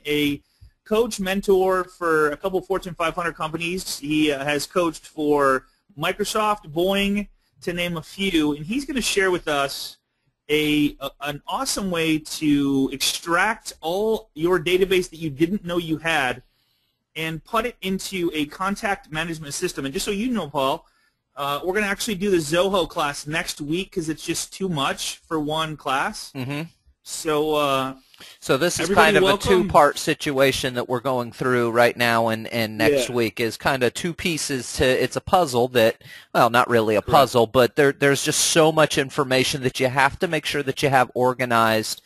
a coach mentor for a couple Fortune 500 companies. He has coached for Microsoft, Boeing, to name a few, and he's going to share with us an awesome way to extract all your database that you didn't know you had and put it into a contact management system. And just so you know, Paul, we're going to actually do the Zoho class next week because it's just too much for one class. Mm-hmm. So this is kind of welcome. A two-part situation that we're going through right now and next week is kind of two pieces to, it's a puzzle that, well, not really a puzzle, but there's just so much information that you have to make sure that you have organized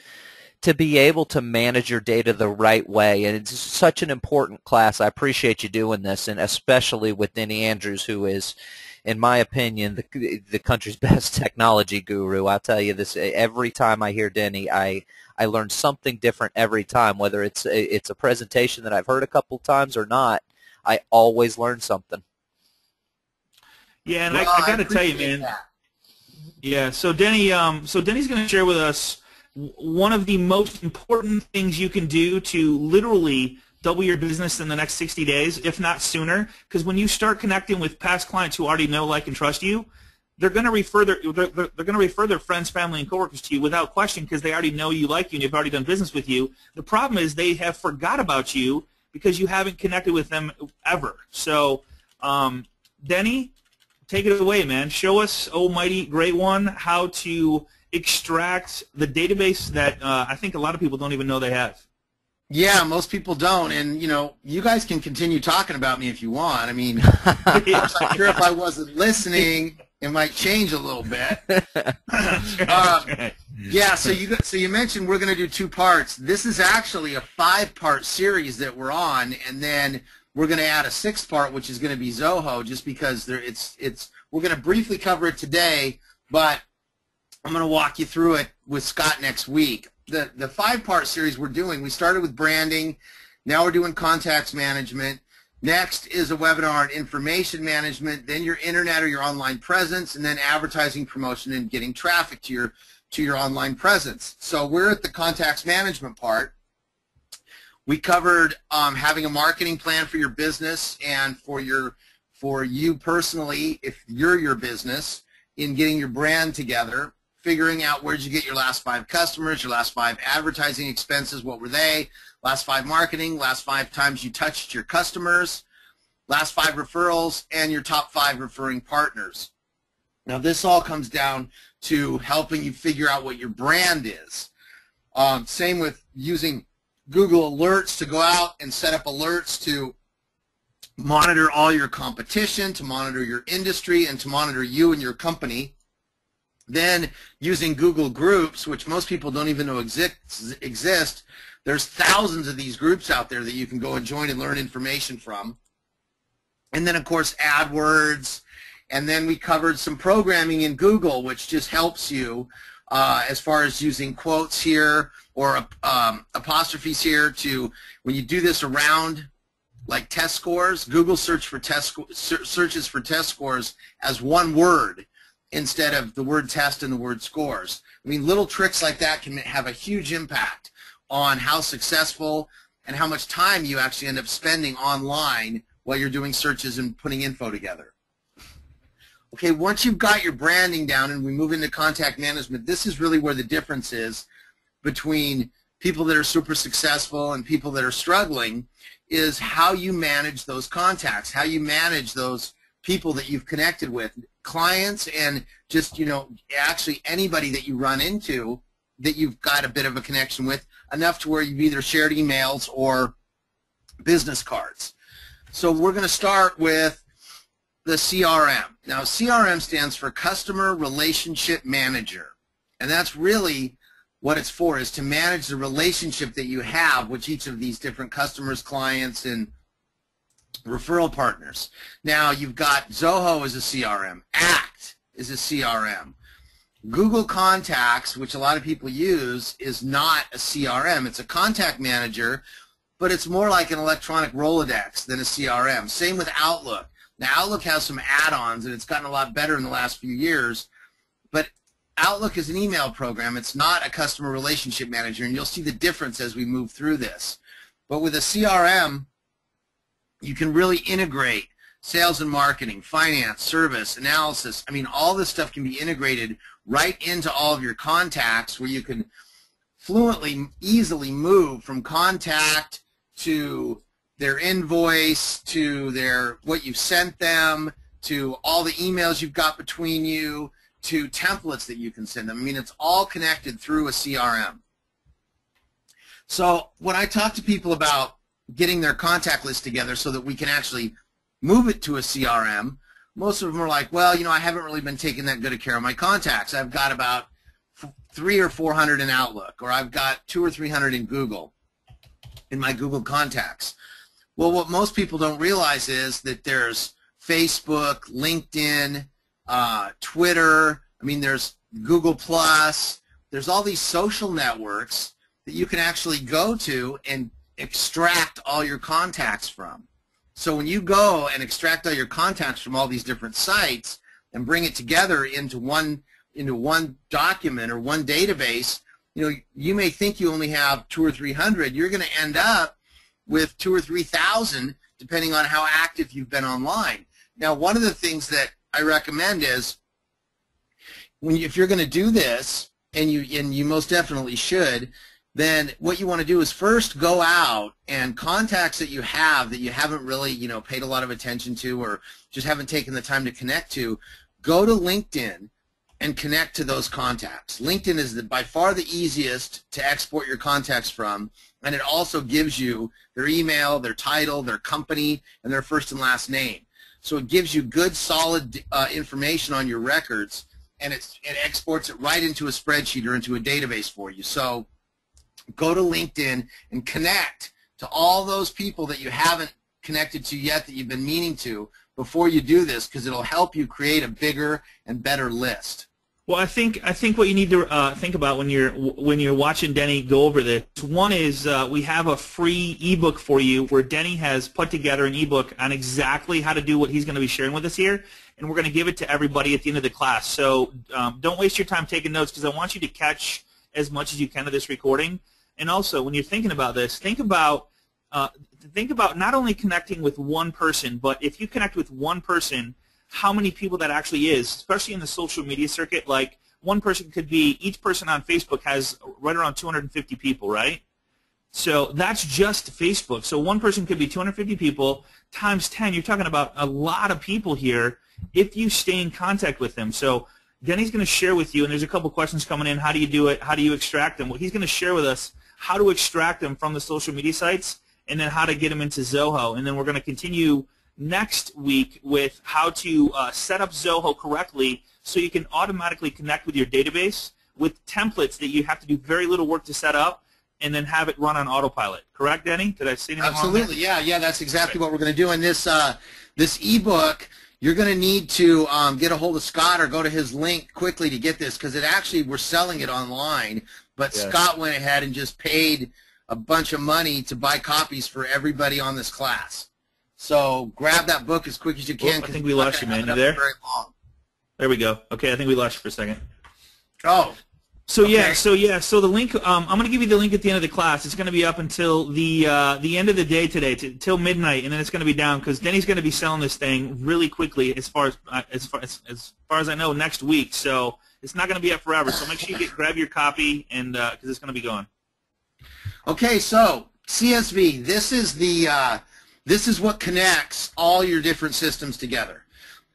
to be able to manage your data the right way. And it's such an important class. I appreciate you doing this, and especially with Denny Andrews, who is, in my opinion, the country's best technology guru. I'll tell you this, every time I hear Denny, I learn something different every time, whether it's a presentation that I've heard a couple times or not. I always learn something. Yeah, and I got to tell you, man. Yeah, so Denny's going to share with us one of the most important things you can do to literally double your business in the next 60 days, if not sooner. Because when you start connecting with past clients who already know, like, and trust you, they're going to refer their friends, family, and coworkers to you without question because they already know you, like you, and they've already done business with you. The problem is they have forgot about you because you haven't connected with them ever. So, Denny, take it away, man. Show us, oh mighty great one, how to extract the database that I think a lot of people don't even know they have. Yeah, most people don't, and you guys can continue talking about me if you want. I mean, I'm sure if I wasn't listening, it might change a little bit. Yeah, so you mentioned we're going to do two parts. This is actually a 5-part series that we're on, and then we're going to add a 6th part, which is going to be Zoho, just because we're going to briefly cover it today, but I'm going to walk you through it with Scott next week. The 5-part series we're doing, we started with branding, now we're doing contacts management. Next is a webinar on information management, then your internet or your online presence, and then advertising, promotion, and getting traffic to your online presence. So we're at the contacts management part. We covered having a marketing plan for your business and for you personally, if you're your business, in getting your brand together. Figuring out where'd you get your last 5 customers, your last 5 advertising expenses, what were they, last 5 marketing, last 5 times you touched your customers, last 5 referrals, and your top 5 referring partners. Now this all comes down to helping you figure out what your brand is. Same with using Google Alerts to go out and set up alerts to monitor all your competition, to monitor your industry, and to monitor you and your company. Then using Google Groups, which most people don't even know exist. There's thousands of these groups out there that you can go and join and learn information from. And then, of course, AdWords. And then we covered some programming in Google, which just helps you as far as using quotes here or apostrophes here to, when you do this around like test scores, Google searches for test scores as one word instead of the word test and the word scores. I mean, little tricks like that can have a huge impact on how successful and how much time you actually end up spending online while you're doing searches and putting info together. Okay, once you've got your branding down and we move into contact management, this is really where the difference is between people that are super successful and people that are struggling, is how you manage those contacts, how you manage those people that you've connected with, clients, and just, actually anybody that you run into that you've got a bit of a connection with, enough to where you've either shared emails or business cards. So we're going to start with the CRM. Now, CRM stands for Customer Relationship Manager, and that's really what it's for, is to manage the relationship that you have with each of these different customers, clients, and referral partners. Now, you've got Zoho as a CRM. Act is a CRM. Google Contacts, which a lot of people use, is not a CRM. It's a contact manager, but it's more like an electronic Rolodex than a CRM. Same with Outlook. Now, Outlook has some add-ons, and it's gotten a lot better in the last few years, but Outlook is an email program. It's not a customer relationship manager, and you'll see the difference as we move through this. But with a CRM, you can really integrate sales and marketing, finance, service, analysis. I mean, all this stuff can be integrated right into all of your contacts, where you can fluently, easily move from contact to their invoice, to what you've sent them, to all the emails you've got between you, to templates that you can send them. I mean, it's all connected through a CRM. So when I talk to people about getting their contact list together so that we can actually move it to a CRM, most of them are like, well, you know, I haven't really been taking that good of care of my contacts. I've got about 300 or 400 in Outlook, or I've got 200 or 300 in Google, in my Google contacts. Well, what most people don't realize is that there's Facebook, LinkedIn, Twitter, I mean, there's Google+, there's all these social networks that you can actually go to and extract all your contacts from. So when you go and extract all your contacts from all these different sites and bring it together into one document or one database, you know, you may think you only have 200 or 300. You're going to end up with 2,000 or 3,000, depending on how active you've been online. Now, one of the things that I recommend is, if you're going to do this, and you most definitely should, then what you want to do is first go out and contacts that you haven't really, you know, paid a lot of attention to, or just haven't taken the time to connect to, go to LinkedIn and connect to those contacts. LinkedIn is by far the easiest to export your contacts from, and it also gives you their email, their title, their company, and their first and last name. So it gives you good, solid information on your records, and it exports it right into a spreadsheet or into a database for you. So go to LinkedIn and connect to all those people that you haven't connected to yet that you've been meaning to before you do this, because it'll help you create a bigger and better list. Well, I think what you need to think about when you're watching Denny go over this, one is we have a free ebook for you where Denny has put together an ebook on exactly how to do what he's going to be sharing with us here, and we're going to give it to everybody at the end of the class. So don't waste your time taking notes, because I want you to catch as much as you can of this recording. And also, when you're thinking about this, think about not only connecting with one person, but if you connect with one person, how many people that actually is, especially in the social media circuit. Like, one person could be, each person on Facebook has right around 250 people, right? So that's just Facebook. So one person could be 250 people times 10. You're talking about a lot of people here if you stay in contact with them. So Denny's going to share with you, and there's a couple questions coming in. How do you do it? How do you extract them? Well, he's going to share with us how to extract them from the social media sites, and then how to get them into Zoho. And then we're going to continue next week with how to set up Zoho correctly so you can automatically connect with your database with templates that you have to do very little work to set up, and then have it run on autopilot. Correct, Denny? Did I say anything wrong there? Absolutely, yeah, that's exactly what we're going to do. In this ebook, you're going to need to get a hold of Scott or go to his link quickly to get this, because we're selling it online, but yes, Scott went ahead and just paid a bunch of money to buy copies for everybody on this class. So grab that book as quick as you can. I think we lost you, man. You there? There we go. Okay, I think we lost you for a second. Oh. So okay. So the link. I'm going to give you the link at the end of the class. It's going to be up until the end of the day today, till midnight, and then it's going to be down, because Denny's going to be selling this thing really quickly, as far as I know, next week. So it's not going to be up forever. So make sure you grab your copy, and because it's going to be gone. Okay, so CSV. This is what connects all your different systems together.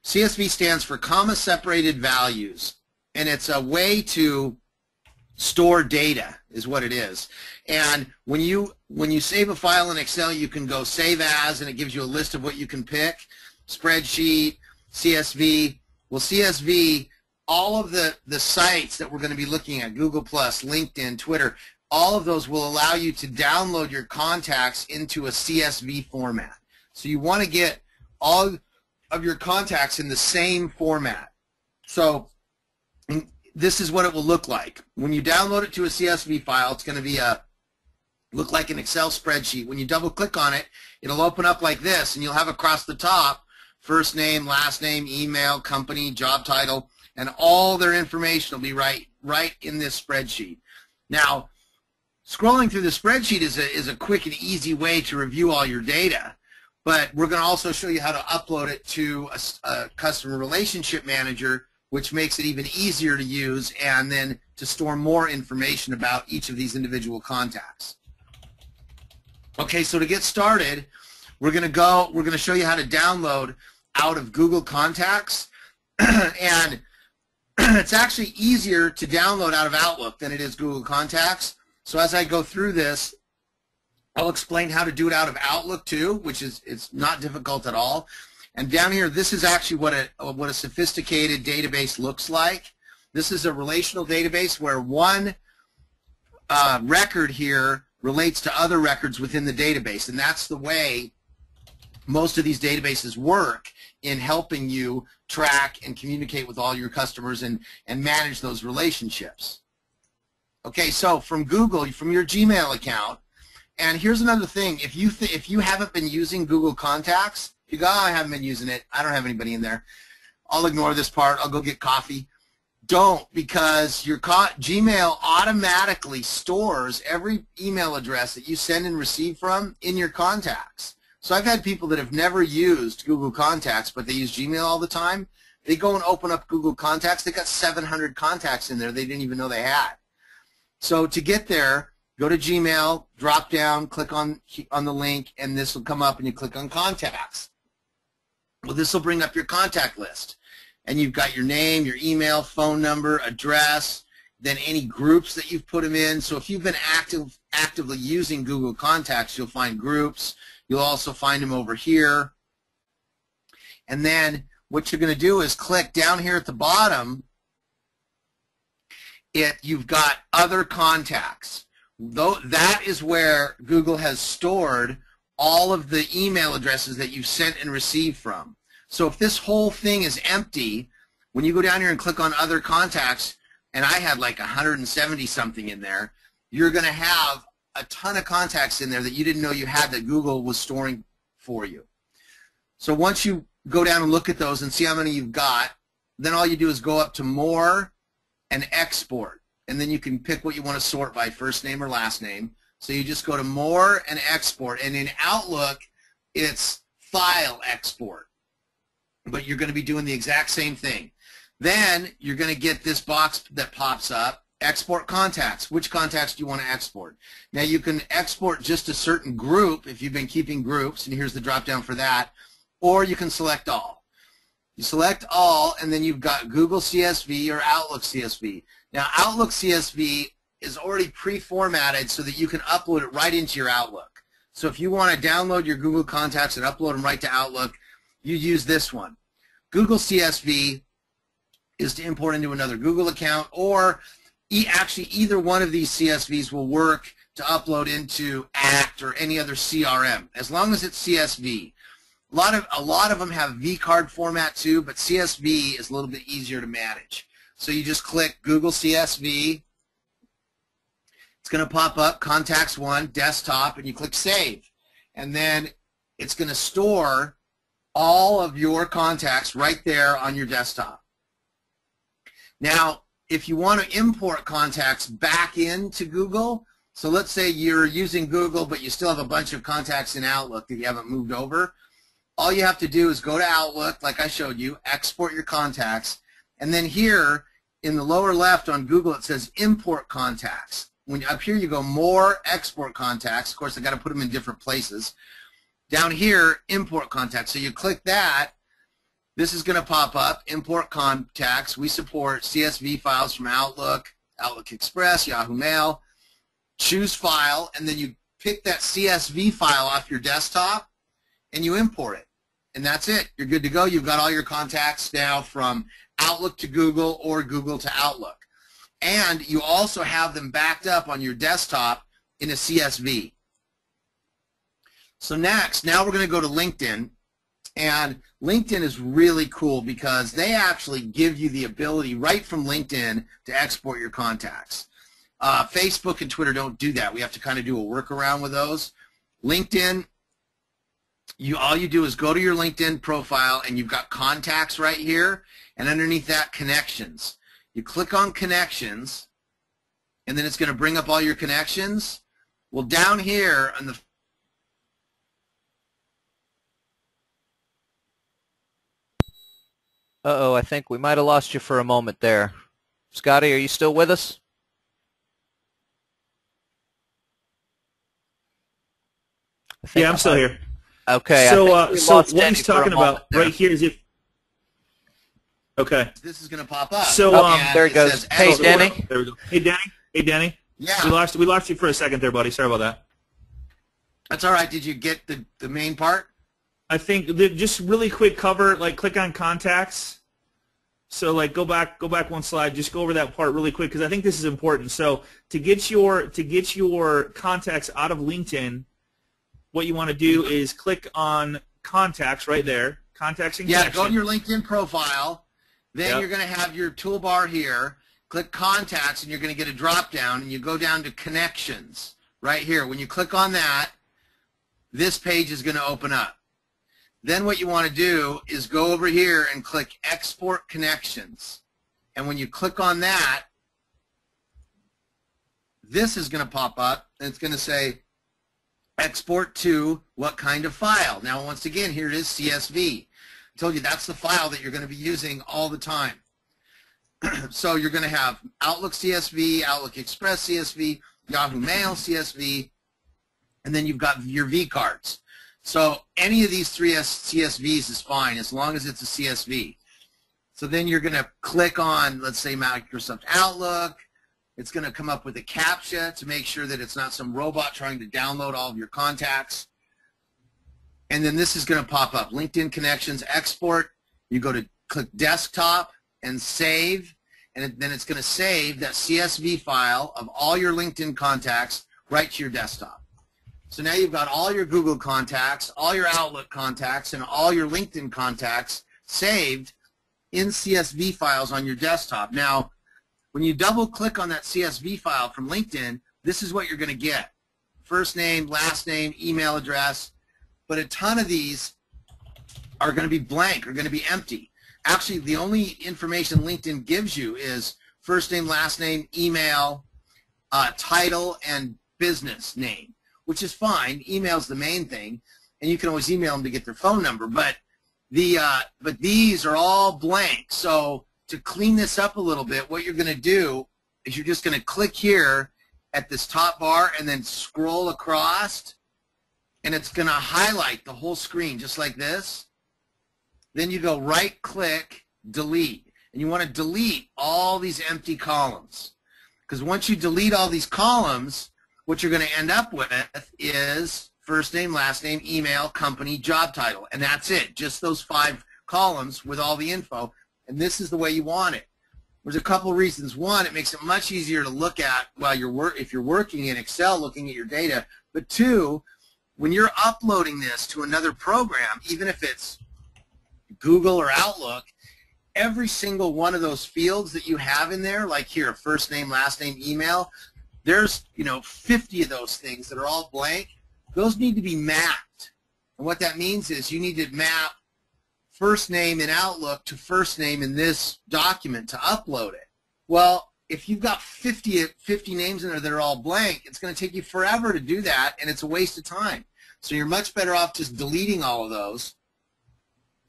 CSV stands for comma separated values, and it's a way to store data is what it is. And when you save a file in Excel, you can go save as, and it gives you a list of what you can pick. Spreadsheet, CSV. Well, CSV, all of the sites that we're going to be looking at, Google+, LinkedIn, Twitter, all of those will allow you to download your contacts into a CSV format. So you want to get all of your contacts in the same format. So this is what it will look like. When you download it to a CSV file, it's going to look like an Excel spreadsheet. When you double click on it, it'll open up like this, and you'll have across the top first name, last name, email, company, job title, and all their information will be right in this spreadsheet. Now, Scrolling through the spreadsheet is a quick and easy way to review all your data, but we're going to also show you how to upload it to a customer relationship manager, which makes it even easier to use, and then to store more information about each of these individual contacts. Okay, so to get started, we're going to show you how to download out of Google Contacts, and it's actually easier to download out of Outlook than it is Google Contacts. So as I go through this, I'll explain how to do it out of Outlook too, which is it's not difficult at all. And down here, this is actually what a sophisticated database looks like. This is a relational database where one record here relates to other records within the database, and that's the way most of these databases work in helping you track and communicate with all your customers and manage those relationships. Okay, so from Google, from your Gmail account, and here's another thing, if you haven't been using Google Contacts, you go, oh, I haven't been using it, I don't have anybody in there, I'll ignore this part, I'll go get coffee. Don't, because your Gmail automatically stores every email address that you send and receive from in your contacts. So I've had people that have never used Google Contacts, but they use Gmail all the time. They go and open up Google Contacts. They got 700 contacts in there they didn't even know they had. So to get there, go to Gmail, drop down, click on the link, and this will come up, and you click on Contacts. Well, this will bring up your contact list. And you've got your name, your email, phone number, address, then any groups that you've put them in. So if you've been actively using Google Contacts, you'll find groups. You'll also find them over here. And then what you're going to do is click down here at the bottom. You've got other contacts. That is where Google has stored all of the email addresses that you've sent and received from. So if this whole thing is empty, when you go down here and click on other contacts, and I had like 170 something in there, you're going to have a ton of contacts in there that you didn't know you had that Google was storing for you. So once you go down and look at those and see how many you've got, then all you do is go up to More and Export, and then you can pick what you want to sort by first name or last name. So you just go to More and Export, and in Outlook, it's File Export. But you're going to be doing the exact same thing. Then you're going to get this box that pops up, Export Contacts. Which contacts do you want to export? Now you can export just a certain group if you've been keeping groups, and here's the drop down for that, or you can select all. You select all, and then you've got Google CSV or Outlook CSV. Now Outlook CSV is already pre-formatted so that you can upload it right into your Outlook. So if you want to download your Google Contacts and upload them right to Outlook, you use this one. Google CSV is to import into another Google account, or actually either one of these CSVs will work to upload into ACT or any other CRM, as long as it's CSV. A lot of them have vCard format too, but CSV is a little bit easier to manage. So you just click Google CSV. It's going to pop up Contacts 1, Desktop, and you click Save. And then it's going to store all of your contacts right there on your desktop. Now, if you want to import contacts back into Google, so let's say you're using Google but you still have a bunch of contacts in Outlook that you haven't moved over, all you have to do is go to Outlook, like I showed you, export your contacts, and then here in the lower left on Google it says Import Contacts. Up here you go More, Export Contacts. Of course, I got to put them in different places. Down here, Import Contacts. So you click that. This is going to pop up, Import Contacts. We support CSV files from Outlook, Outlook Express, Yahoo Mail. Choose File, and then you pick that CSV file off your desktop, and you import it. And that's it. You're good to go. You've got all your contacts now from Outlook to Google or Google to Outlook. And you also have them backed up on your desktop in a CSV. So next, now we're going to go to LinkedIn, and LinkedIn is really cool because they actually give you the ability right from LinkedIn to export your contacts. Facebook and Twitter don't do that. We have to kind of do a workaround with those. LinkedIn, all you do is go to your LinkedIn profile, and you've got contacts right here, and underneath that, connections. You click on connections, and then it's going to bring up all your connections. Well, down here on the Uh-oh, I think we might have lost you for a moment there. Scotty, are you still with us? Yeah, I'm still here. Okay. So, so what he's talking about right here is if. Okay. This is going to pop up. So there it goes. Hey, Denny. There we go. Hey, Denny. Hey, Denny. Yeah. We lost you for a second there, buddy. Sorry about that. That's all right. Did you get the main part? I think just really quick cover, like click on contacts. So like go back one slide, just go over that part really quick because I think this is important. So to get your contacts out of LinkedIn, what you want to do is click on contacts right there, contacts and yeah, go to your LinkedIn profile. Then Yep. you're going to have your toolbar here. Click contacts and you're going to get a drop down and you go down to connections right here. When you click on that, this page is going to open up. Then what you want to do is go over here and click Export Connections. And when you click on that, this is going to pop up and it's going to say export to what kind of file. Now once again, here it is, CSV. I told you that's the file that you're going to be using all the time. So you're going to have Outlook CSV, Outlook Express CSV, Yahoo Mail CSV, and then you've got your vCards. So any of these three CSVs is fine as long as it's a CSV. So then you're going to click on, let's say, Microsoft Outlook. It's going to come up with a CAPTCHA to make sure that it's not some robot trying to download all of your contacts. And then this is going to pop up, LinkedIn Connections, Export. You go to click Desktop and Save, and then it's going to save that CSV file of all your LinkedIn contacts right to your desktop. So now you've got all your Google contacts, all your Outlook contacts, and all your LinkedIn contacts saved in CSV files on your desktop. Now, when you double-click on that CSV file from LinkedIn, this is what you're going to get. First name, last name, email address. But a ton of these are going to be blank, are going to be empty. Actually, the only information LinkedIn gives you is first name, last name, email, title, and business name, which is fine. Email is the main thing, and you can always email them to get their phone number. But these are all blank. So to clean this up a little bit, what you're going to do is you're just going to click here at this top bar and then scroll across, and it's going to highlight the whole screen just like this. Then you go right-click, delete, and you want to delete all these empty columns. Because once you delete all these columns, what you're going to end up with is first name, last name, email, company, job title, and that's it. Just those 5 columns with all the info, and this is the way you want it. There's a couple reasons. One, it makes it much easier to look at while if you're working in Excel, looking at your data. But two, when you're uploading this to another program, even if it's Google or Outlook, every single one of those fields that you have in there, like here, first name, last name, email, there's 50 of those things that are all blank. Those need to be mapped. And what that means is you need to map first name in Outlook to first name in this document to upload it. Well, if you've got 50 names in there that are all blank, it's going to take you forever to do that, and it's a waste of time. So you're much better off just deleting all of those.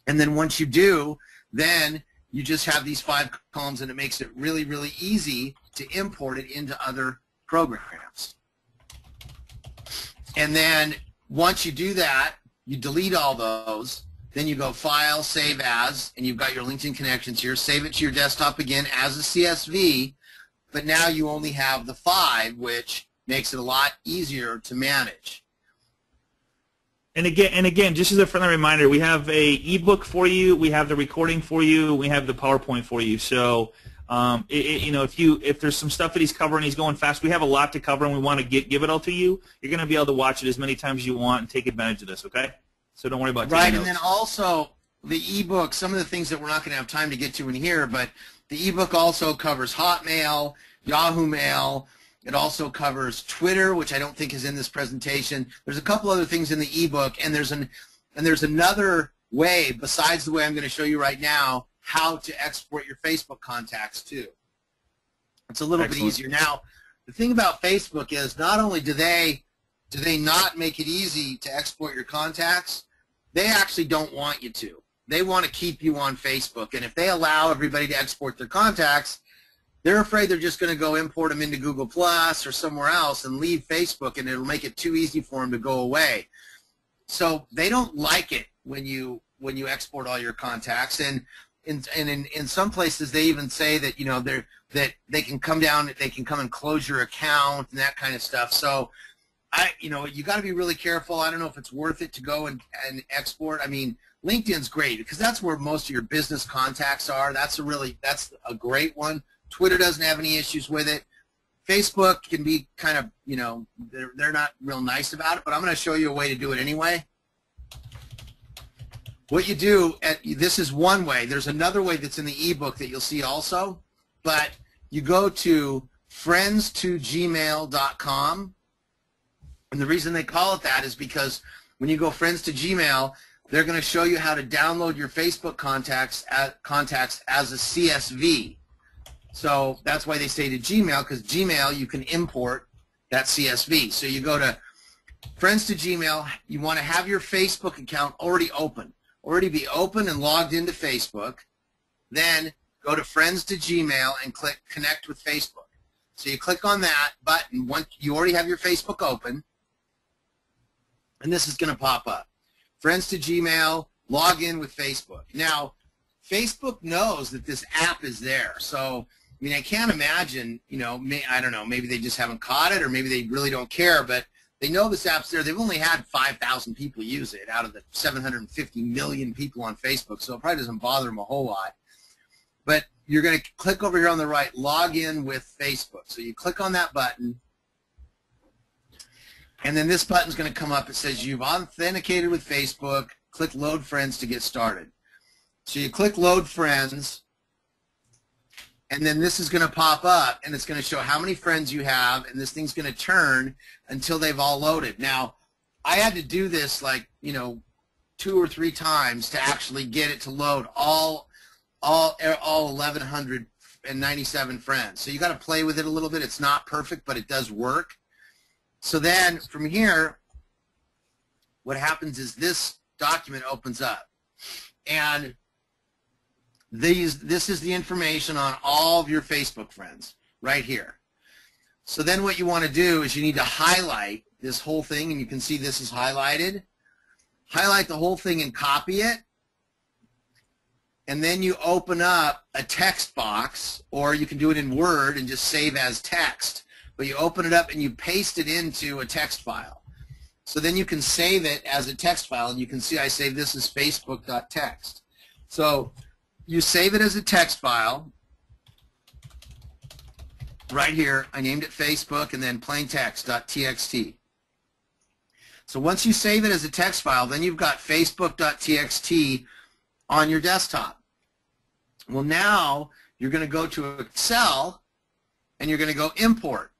And then once you do, then you just have these 5 columns, and it makes it really, really easy to import it into other programs. And then once you do that, you delete all those. Then you go File, Save As, and you've got your LinkedIn Connections here. Save it to your desktop again as a CSV, but now you only have the 5, which makes it a lot easier to manage. And again, just as a friendly reminder, we have a ebook for you, we have the recording for you, we have the PowerPoint for you. So, if there's some stuff that he's covering, he's going fast. We have a lot to cover, and we want to give it all to you. You're going to be able to watch it as many times as you want and take advantage of this. Okay? So don't worry about taking notes. Right, and then also the ebook. Some of the things that we're not going to have time to get to in here, but the ebook also covers Hotmail, Yahoo Mail. It also covers Twitter, which I don't think is in this presentation. There's a couple other things in the ebook, and there's another way besides the way I'm going to show you right now how to export your Facebook contacts too. It's a little bit easier now. the thing about Facebook is not only do they not make it easy to export your contacts, they actually don't want you to. They want to keep you on Facebook, and if they allow everybody to export their contacts, they're afraid they're just going to go import them into Google Plus or somewhere else and leave Facebook, and it'll make it too easy for them to go away. So they don't like it when you export all your contacts, and in some places they even say that that they can come down, they can come and close your account and that kind of stuff. So you got to be really careful. I don't know if it's worth it to go and export. I mean, LinkedIn's great because that's where most of your business contacts are. That's a great one. Twitter doesn't have any issues with it. Facebook can be kind of, they're not real nice about it, but I'm going to show you a way to do it anyway. What you do, this is one way. There's another way that's in the ebook that you'll see also, but you go to friends2gmail.com, and the reason they call it that is because when you go friends to Gmail, they're going to show you how to download your Facebook contacts as a CSV. So that's why they say to Gmail, because Gmail, you can import that CSV. So you go to Friends to Gmail. You want to have your Facebook account already be open and logged into Facebook. Then go to Friends to Gmail and click Connect with Facebook. So you click on that button once you already have your Facebook open, and this is going to pop up. Friends to Gmail, log in with Facebook. Now, Facebook knows that this app is there, so I mean, I can't imagine, I don't know, maybe they just haven't caught it, or maybe they really don't care, but they know this app's there. They've only had 5,000 people use it out of the 750 million people on Facebook, so it probably doesn't bother them a whole lot. But you're going to click over here on the right, log in with Facebook. So you click on that button, and then this button's going to come up. It says you've authenticated with Facebook. Click Load Friends to get started. So you click Load Friends, and then this is going to pop up, and it's going to show how many friends you have, and this thing's going to turn until they've all loaded. Now, I had to do this 2 or 3 times to actually get it to load all 1,197 friends. So you got to play with it a little bit. It's not perfect, but it does work. So then from here, what happens is this document opens up, and this is the information on all of your Facebook friends right here. So then what you want to do is you need to highlight this whole thing, and you can see this is highlighted. Highlight the whole thing and copy it, and then you open up a text box, or you can do it in Word and just save as text. But you open it up and you paste it into a text file. So then you can save it as a text file, and you can see I saved this as facebook.txt. So you save it as a text file right here. I named it Facebook, and then plaintext.txt. So once you save it as a text file, then you've got facebook.txt on your desktop. Well, now you're going to go to Excel, and you're going to go import.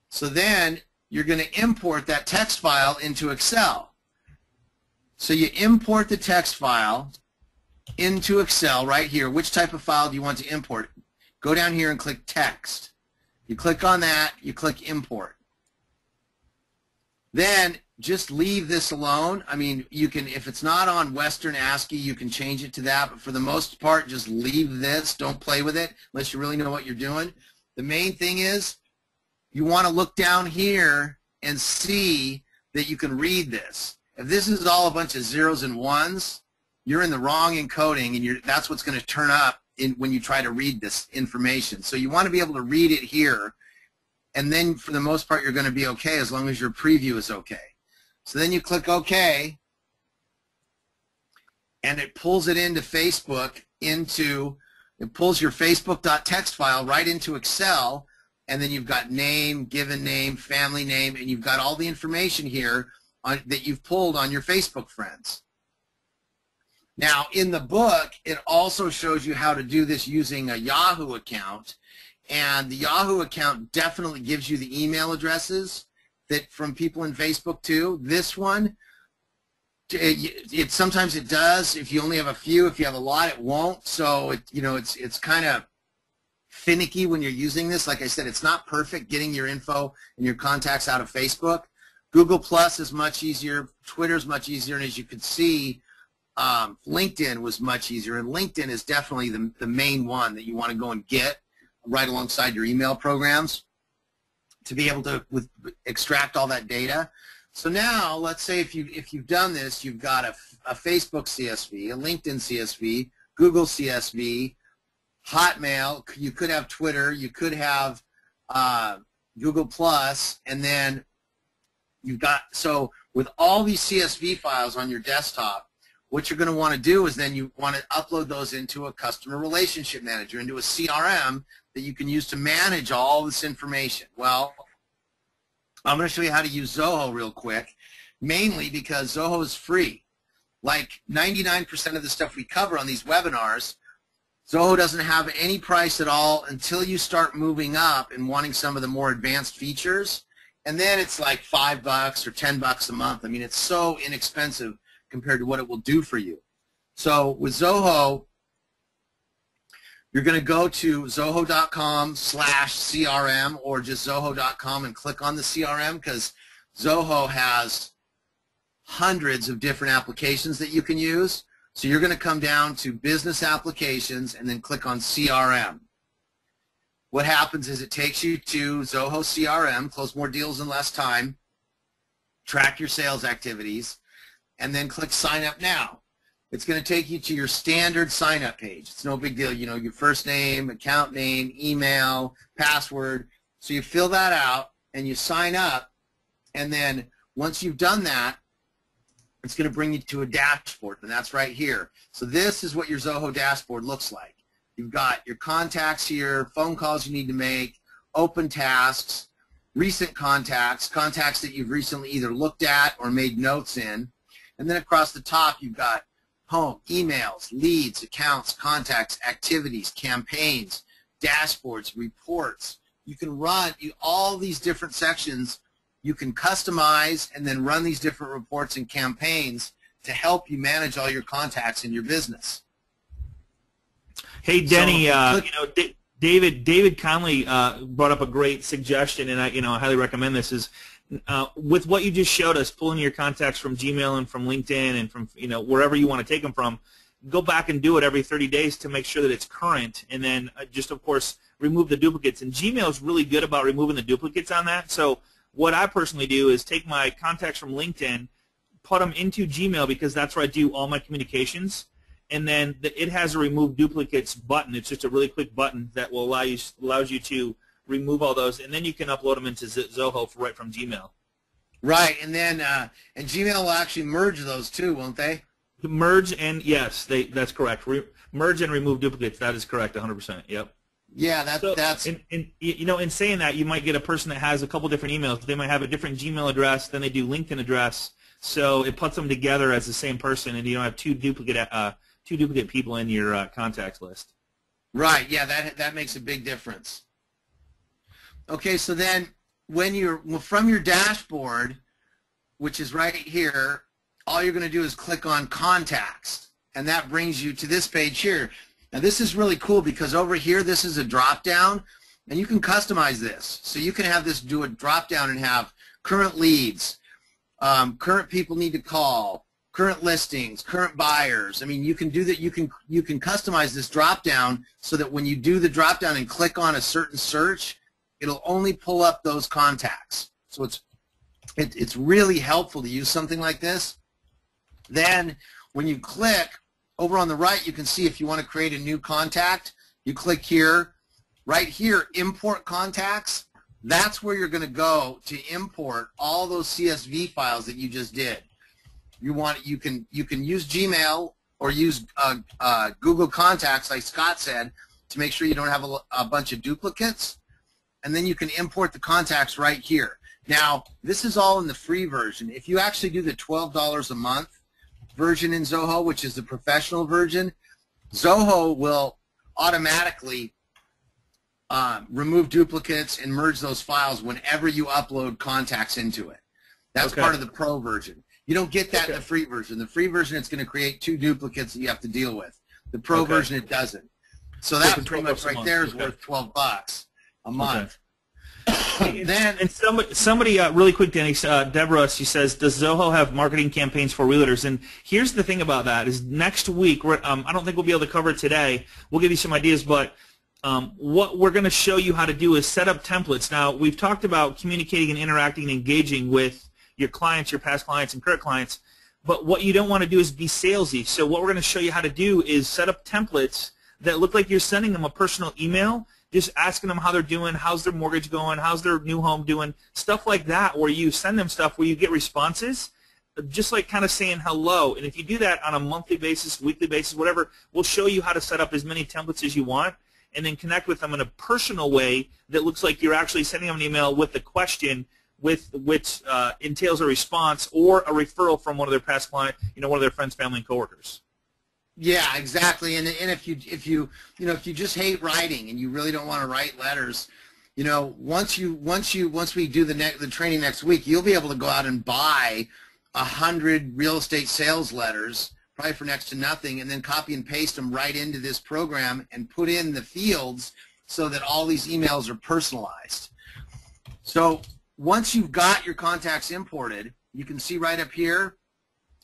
So then you're going to import that text file into Excel. So you import the text file into Excel right here. Which type of file do you want to import? Go down here and click Text. You click on that, you click Import. Then just leave this alone. I mean, you can, if it's not on Western ASCII, you can change it to that, but for the most part, just leave this. Don't play with it unless you really know what you're doing. The main thing is you want to look down here and see that you can read this. If this is all a bunch of zeros and ones, you're in the wrong encoding, and that's what's going to turn up when you try to read this information. So you want to be able to read it here, and then for the most part you're going to be okay as long as your preview is okay. So then you click OK, and it pulls it into Facebook, it pulls your facebook.txt file right into Excel, and then you've got name, given name, family name, and you've got all the information here that you've pulled on your Facebook friends. Now, in the book, it also shows you how to do this using a Yahoo account, and the Yahoo account definitely gives you the email addresses that from people in Facebook too. This one, sometimes it does. If you only have a few, if you have a lot, it won't. So it's kind of finicky when you're using this. Like I said, it's not perfect getting your info and your contacts out of Facebook. Google Plus is much easier. Twitter is much easier. And as you can see, LinkedIn was much easier. And LinkedIn is definitely the main one that you want to go and get right alongside your email programs to be able to extract all that data. So now, let's say if you've done this, you've got a Facebook CSV, a LinkedIn CSV, Google CSV, Hotmail. You could have Twitter. You could have Google Plus, and then you've got, so with all these CSV files on your desktop, what you're going to want to do is then you want to upload those into a customer relationship manager, into a CRM that you can use to manage all this information. Well, I'm going to show you how to use Zoho real quick, mainly because Zoho is free. Like 99% of the stuff we cover on these webinars, Zoho doesn't have any price at all until you start moving up and wanting some of the more advanced features. And then it's like $5 or $10 a month. I mean, it's so inexpensive compared to what it will do for you. So with Zoho, you're going to go to zoho.com/CRM or just zoho.com and click on the CRM, because Zoho has hundreds of different applications that you can use. So you're going to come down to Business Applications and then click on CRM. What happens is it takes you to Zoho CRM, close more deals in less time, track your sales activities, and then click Sign Up Now. It's going to take you to your standard sign-up page. It's no big deal. You know, your first name, account name, email, password. So you fill that out and you sign up, and then once you've done that, it's going to bring you to a dashboard, and that's right here. So this is what your Zoho dashboard looks like. You've got your contacts here, phone calls you need to make, open tasks, recent contacts, contacts that you've recently either looked at or made notes in, and then across the top you've got home, emails, leads, accounts, contacts, activities, campaigns, dashboards, reports. You can run all these different sections. You can customize and then run these different reports and campaigns to help you manage all your contacts in your business. Hey, Denny, David Conley brought up a great suggestion, and I highly recommend this. Is with what you just showed us, pulling your contacts from Gmail and from LinkedIn and from wherever you want to take them from, go back and do it every 30 days to make sure that it's current, and then just of course remove the duplicates. And Gmail is really good about removing the duplicates on that. So what I personally do is take my contacts from LinkedIn, put them into Gmail, because that's where I do all my communications, and then it has a remove duplicates button. It's just a really quick button that will allows you to remove all those, and then you can upload them into Zoho right from Gmail. Right, and then and Gmail will actually merge those too, won't they? Merge, and yes, that's correct. Merge and remove duplicates. That is correct, 100%. Yep. Yeah, that's. And in saying that, you might get a person that has a couple different emails. They might have a different Gmail address than they do LinkedIn address, so it puts them together as the same person, and you don't have two duplicate people in your contacts list. Right. Yeah, that makes a big difference. Okay, so then when you're from your dashboard, which is right here, all you're going to do is click on Contacts, and that brings you to this page here. Now this is really cool because over here this is a drop down, and you can customize this. So you can have this do a drop down and have current leads, current people need to call, current listings, current buyers. I mean, you can do that. You can customize this drop down so that when you do the drop down and click on a certain search, it'll only pull up those contacts. So it's really helpful to use something like this. Then when you click over on the right, you can see if you want to create a new contact, you click here. Right here, import contacts. That's where you're going to go to import all those CSV files that you just did. You can use Gmail or use Google Contacts, like Scott said, to make sure you don't have a bunch of duplicates. And then you can import the contacts right here. Now, this is all in the free version. If you actually do the $12 a month version in Zoho, which is the professional version, Zoho will automatically remove duplicates and merge those files whenever you upload contacts into it. That's part of the pro version. You don't get that in the free version. The free version, it's going to create two duplicates that you have to deal with. The pro version, it doesn't. So that pretty much right there is worth $12 a month. Okay. Then somebody really quick, Danny, Deborah, she says, does Zoho have marketing campaigns for realtors? And here's the thing about that is next week, I don't think we'll be able to cover it today. We'll give you some ideas, but what we're going to show you how to do is set up templates. Now, we've talked about communicating and interacting and engaging with your clients, your past clients, and current clients, but what you don't want to do is be salesy. So what we're going to show you how to do is set up templates that look like you're sending them a personal email, just asking them how they're doing, how's their mortgage going, how's their new home doing, stuff like that, where you send them stuff where you get responses, just like kind of saying hello. And if you do that on a monthly basis, weekly basis, whatever, we'll show you how to set up as many templates as you want and then connect with them in a personal way that looks like you're actually sending them an email with a question which entails a response or a referral from one of their past clients, one of their friends, family, and coworkers. Yeah, exactly. And if you just hate writing and you really don't want to write letters, once we do the training next week, you'll be able to go out and buy 100 real estate sales letters, probably for next to nothing, and then copy and paste them right into this program and put in the fields so that all these emails are personalized. So once you've got your contacts imported, you can see right up here.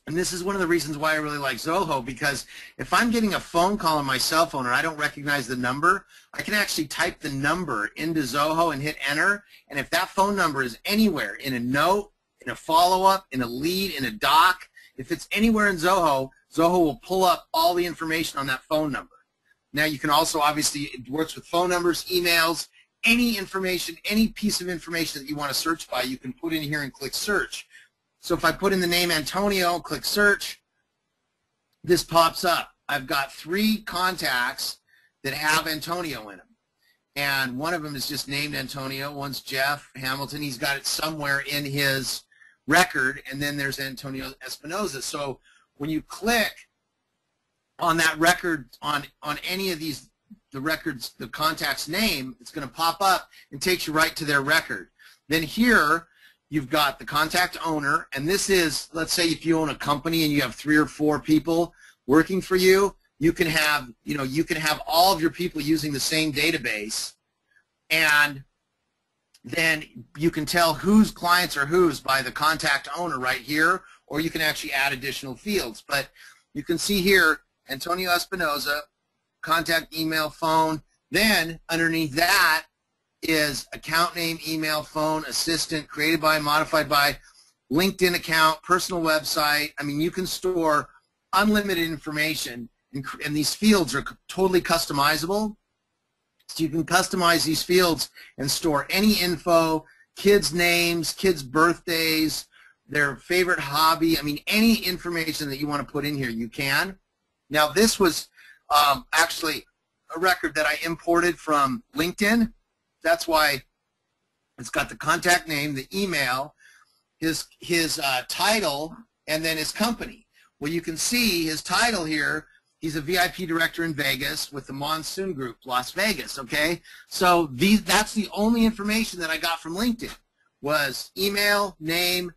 And this is one of the reasons why I really like Zoho, because if I'm getting a phone call on my cell phone and I don't recognize the number, I can actually type the number into Zoho and hit enter. And if that phone number is anywhere in a note, in a follow-up, in a lead, in a doc, if it's anywhere in Zoho, Zoho will pull up all the information on that phone number. Now you can also, obviously, it works with phone numbers, emails, any information, any piece of information that you want to search by, you can put in here and click search. So if I put in the name Antonio, click search, this pops up. I've got 3 contacts that have Antonio in them. And one of them is just named Antonio. One's Jeff Hamilton. He's got it somewhere in his record. And then there's Antonio Espinoza. So when you click on that record, on any of these, the records, the contact's name, it's going to pop up and takes you right to their record. Then here, you've got the contact owner, and this is, let's say if you own a company and you have 3 or 4 people working for you, you can have, you can have all of your people using the same database, and then you can tell whose clients are whose by the contact owner right here, or you can actually add additional fields. But you can see here, Antonio Espinoza, contact, email, phone. Then underneath that is account name, email, phone, assistant, created by, modified by, LinkedIn account, personal website. I mean, you can store unlimited information, and these fields are totally customizable. So you can customize these fields and store any info, kids' names, kids' birthdays, their favorite hobby. I mean, any information that you want to put in here, you can. Now, this was actually a record that I imported from LinkedIn. That's why it's got the contact name, the email, his title, and then his company. Well, you can see his title here. He's a VIP director in Vegas with the Monsoon Group, Las Vegas, okay? So that's the only information that I got from LinkedIn was email, name,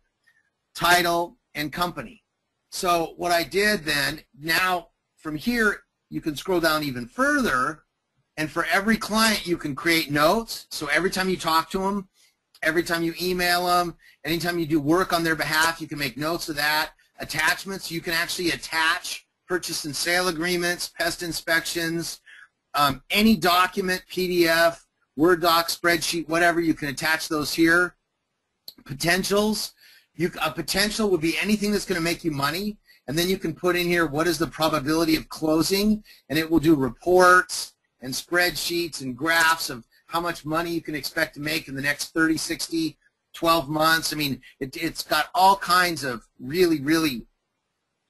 title, and company. So what I did then, now from here, you can scroll down even further, and for every client, you can create notes. So every time you talk to them, every time you email them, anytime you do work on their behalf, you can make notes of that. Attachments, you can actually attach purchase and sale agreements, pest inspections, any document, PDF, Word doc, spreadsheet, whatever, you can attach those here. Potentials, a potential would be anything that's going to make you money, and then you can put in here what is the probability of closing, and it will do reports and spreadsheets and graphs of how much money you can expect to make in the next 30, 60, 12 months. I mean, it's got all kinds of really, really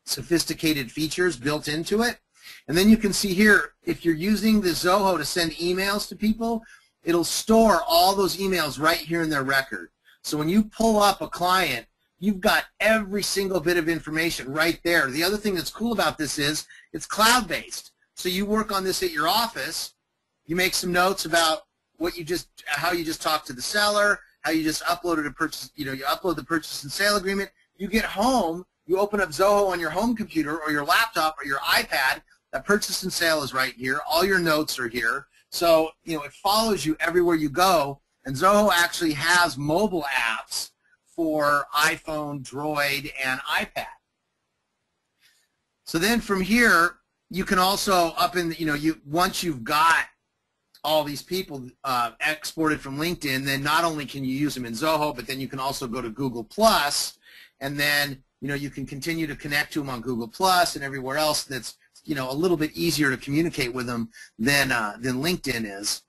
sophisticated features built into it. And then you can see here, if you're using the Zoho to send emails to people, it'll store all those emails right here in their record. So when you pull up a client, you've got every single bit of information right there. The other thing that's cool about this is it's cloud-based. So you work on this at your office, you make some notes about how you just talked to the seller, how you just uploaded a purchase, you upload the purchase and sale agreement. You get home, you open up Zoho on your home computer or your laptop or your iPad, That purchase and sale is right here. All your notes are here. So, you know, it follows you everywhere you go. And Zoho actually has mobile apps for iPhone, Droid, and iPad. So then from here, you can also once you've got all these people exported from LinkedIn, then not only can you use them in Zoho, but then you can also go to Google Plus, and then you can continue to connect to them on Google Plus and everywhere else. That's a little bit easier to communicate with them than LinkedIn is.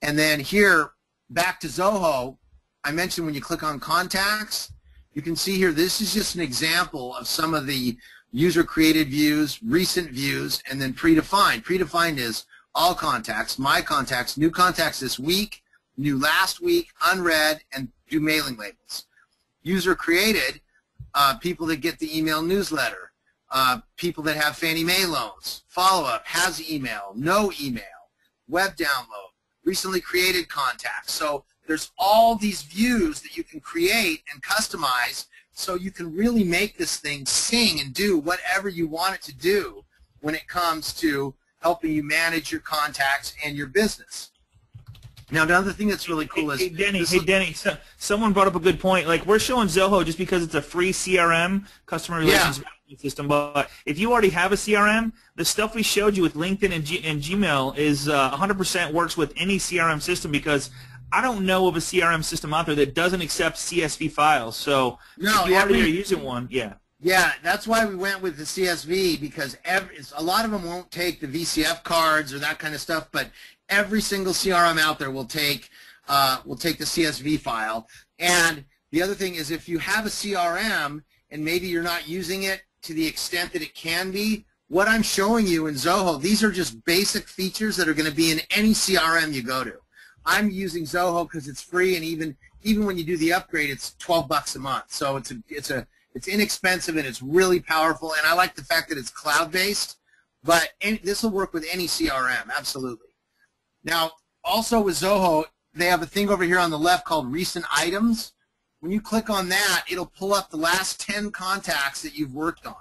And then here, back to Zoho, I mentioned when you click on contacts, you can see here, this is just an example of some of the user-created views, recent views, and then predefined. Predefined is all contacts, my contacts, new contacts this week, new last week, unread, and do mailing labels. User-created, people that get the email newsletter, people that have Fannie Mae loans, follow-up, has email, no email, web download, recently created contacts. So there's all these views that you can create and customize so you can really make this thing sing and do whatever you want it to do when it comes to helping you manage your contacts and your business. Now, another thing that's really cool is... Hey, Denny, someone brought up a good point. Like, we're showing Zoho just because it's a free CRM, customer relations management system, but if you already have a CRM, the stuff we showed you with LinkedIn and Gmail is 100% works with any CRM system, because I don't know of a CRM system out there that doesn't accept CSV files. So if you already are using one, yeah. Yeah, that's why we went with the CSV, because a lot of them won't take the VCF cards or that kind of stuff, but every single CRM out there will take the CSV file. And the other thing is, if you have a CRM and maybe you're not using it to the extent that it can be, what I'm showing you in Zoho, these are just basic features that are going to be in any CRM you go to. I'm using Zoho because it's free, and even when you do the upgrade, it's $12 a month. So it's inexpensive and it's really powerful, and I like the fact that it's cloud-based. But this will work with any CRM, absolutely. Now, also with Zoho, they have a thing over here on the left called Recent Items. When you click on that, it'll pull up the last 10 contacts that you've worked on.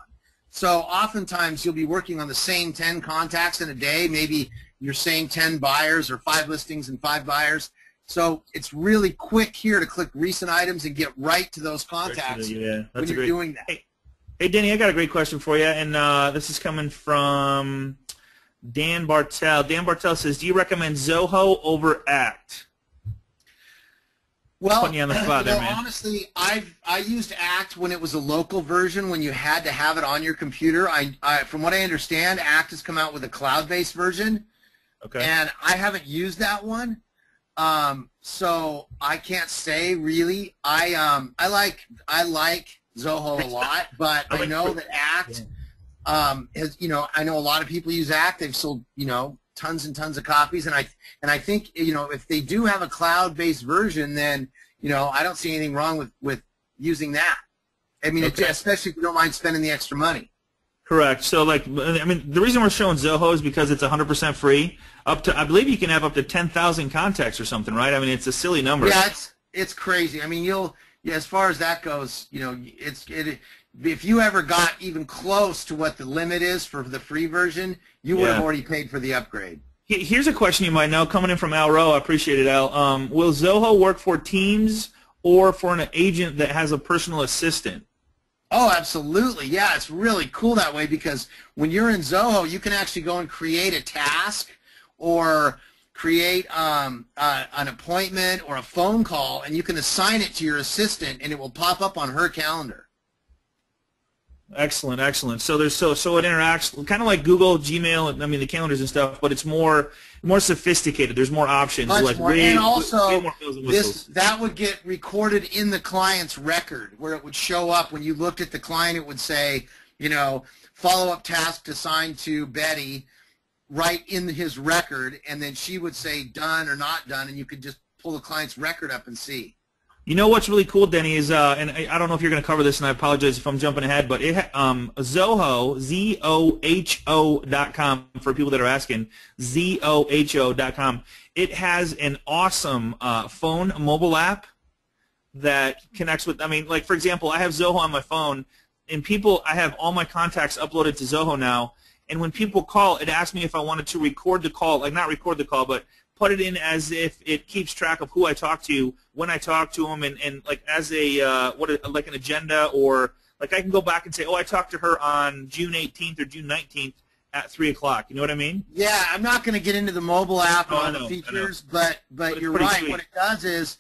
So oftentimes you'll be working on the same 10 contacts in a day. Maybe you're saying 10 buyers or 5 listings and 5 buyers. So it's really quick here to click Recent Items and get right to those contacts when you're doing that. Hey, Denny, I got a great question for you, and this is coming from Dan Bartel. Dan Bartel says, do you recommend Zoho over Act? Well, putting you on the spot there, man. Honestly, I used Act when it was a local version, when you had to have it on your computer. From what I understand, Act has come out with a cloud-based version, and I haven't used that one, so I can't say really. I like Zoho a lot, but I know that Act has, I know a lot of people use Act. They've sold tons and tons of copies, and I think if they do have a cloud-based version, then I don't see anything wrong with using that. I mean, especially if you don't mind spending the extra money. Correct. So, the reason we're showing Zoho is because it's 100% free. I believe you can have up to 10,000 contacts or something, right? I mean, it's a silly number. Yeah, it's crazy. I mean, as far as that goes, if you ever got even close to what the limit is for the free version, you would have already paid for the upgrade. Here's a question you might know, coming in from Al Rowe. I appreciate it, Al. Will Zoho work for teams or for an agent that has a personal assistant? Oh, absolutely. Yeah, it's really cool that way, because when you're in Zoho, you can actually go and create a task or create an appointment or a phone call, and you can assign it to your assistant, and it will pop up on her calendar. Excellent, excellent. So it interacts kind of like Google, Gmail. I mean, the calendars and stuff, but it's more sophisticated. There's more options. Much more. And also, that would get recorded in the client's record, where it would show up when you looked at the client. It would say, follow-up task assigned to Betty, right in his record, and then she would say done or not done, and you could just pull the client's record up and see. You know what's really cool, Denny, is, and I don't know if you're going to cover this, and I apologize if I'm jumping ahead, but Zoho, ZOHO.com, for people that are asking, ZOHO.com, it has an awesome phone mobile app that connects with, for example, I have Zoho on my phone, and I have all my contacts uploaded to Zoho now, and when people call, it asks me if I wanted to record the call, like not record the call, but put it in as if it keeps track of who I talk to, when I talk to them, and like as a like an agenda, or like I can go back and say, oh, I talked to her on June 18th or June 19th at 3 o'clock. You know what I mean? Yeah, I'm not going to get into the mobile app and all the features, but you're right. Sweet. What it does is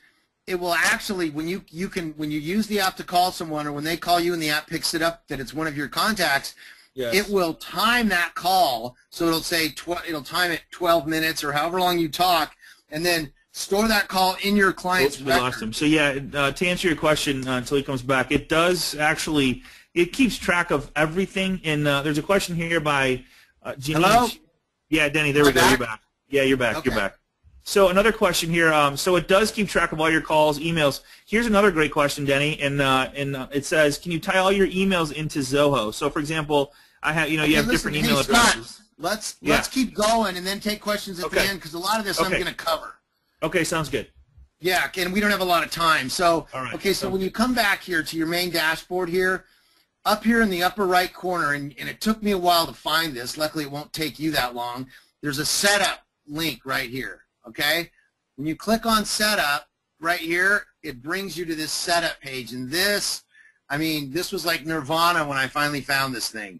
it will actually, when you use the app to call someone, or when they call you and the app picks it up that it's one of your contacts, yes, it will time that call. So it'll say it'll time it 12 minutes or however long you talk, and then store that call in your client's record. We lost him. So yeah, to answer your question until he comes back, it does actually, it keeps track of everything. And there's a question here by Jeanine. Hello? Yeah, Denny, there we go. You're back. Yeah, you're back. Okay. You're back. So another question here. So it does keep track of all your calls, emails. Here's another great question, Denny, and it says, can you tie all your emails into Zoho? So for example, I have, you have different email addresses. Let's keep going and then take questions at the end, because a lot of this I'm going to cover. Okay, sounds good. Yeah, and we don't have a lot of time. So, right, okay, so when you come back here to your main dashboard here, up here in the upper right corner, and it took me a while to find this. Luckily, it won't take you that long. There's a setup link right here, okay? When you click on setup right here, it brings you to this setup page. And this, I mean, this was like nirvana when I finally found this thing,